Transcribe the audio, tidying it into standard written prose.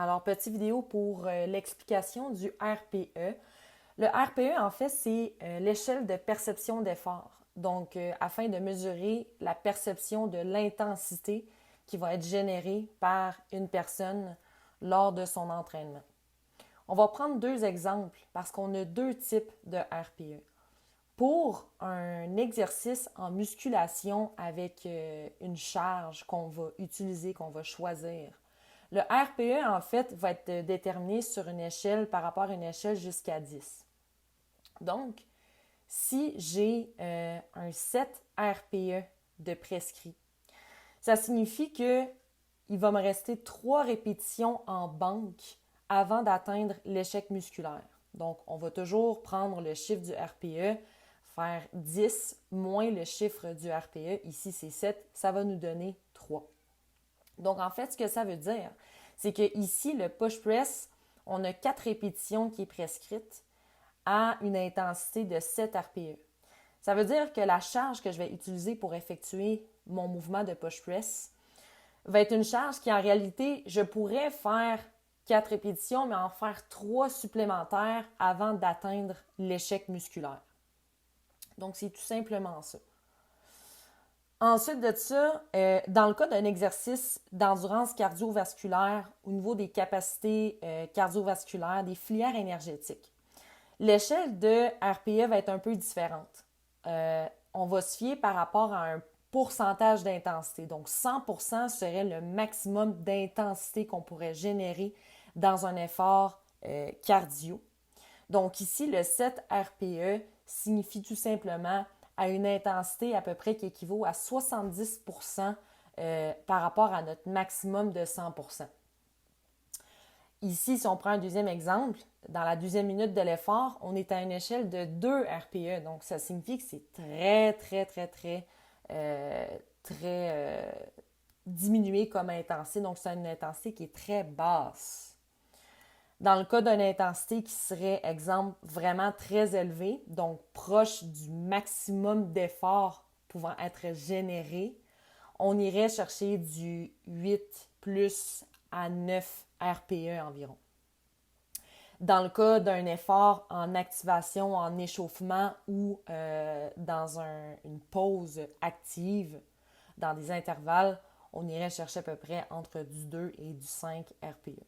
Alors, petite vidéo pour l'explication du RPE. Le RPE, en fait, c'est l'échelle de perception d'effort. Donc, afin de mesurer la perception de l'intensité qui va être générée par une personne lors de son entraînement. On va prendre deux exemples parce qu'on a deux types de RPE. Pour un exercice en musculation avec une charge qu'on va utiliser, qu'on va choisir, le RPE, en fait, va être déterminé sur une échelle par rapport à une échelle jusqu'à 10. Donc, si j'ai un 7 RPE de prescrit, ça signifie qu'il va me rester 3 répétitions en banque avant d'atteindre l'échec musculaire. Donc, on va toujours prendre le chiffre du RPE, faire 10 moins le chiffre du RPE, ici c'est 7, ça va nous donner 3. Donc, en fait, ce que ça veut dire, c'est que ici, le push press, on a 4 répétitions qui est prescrite à une intensité de 7 RPE. Ça veut dire que la charge que je vais utiliser pour effectuer mon mouvement de push press va être une charge qui, en réalité, je pourrais faire 4 répétitions, mais en faire 3 supplémentaires avant d'atteindre l'échec musculaire. Donc, c'est tout simplement ça. Ensuite de ça, dans le cas d'un exercice d'endurance cardiovasculaire au niveau des capacités cardiovasculaires, des filières énergétiques, l'échelle de RPE va être un peu différente. On va se fier par rapport à un pourcentage d'intensité. Donc, 100% serait le maximum d'intensité qu'on pourrait générer dans un effort cardio. Donc, ici, le 7 RPE signifie tout simplement à une intensité à peu près qui équivaut à 70% par rapport à notre maximum de 100%. Ici, si on prend un deuxième exemple, dans la deuxième minute de l'effort, on est à une échelle de 2 RPE. Donc, ça signifie que c'est très diminué comme intensité. Donc, c'est une intensité qui est très basse. Dans le cas d'une intensité qui serait, exemple, vraiment très élevée, donc proche du maximum d'effort pouvant être généré, on irait chercher du 8 plus à 9 RPE environ. Dans le cas d'un effort en activation, en échauffement ou dans une pause active, dans des intervalles, on irait chercher à peu près entre du 2 et du 5 RPE.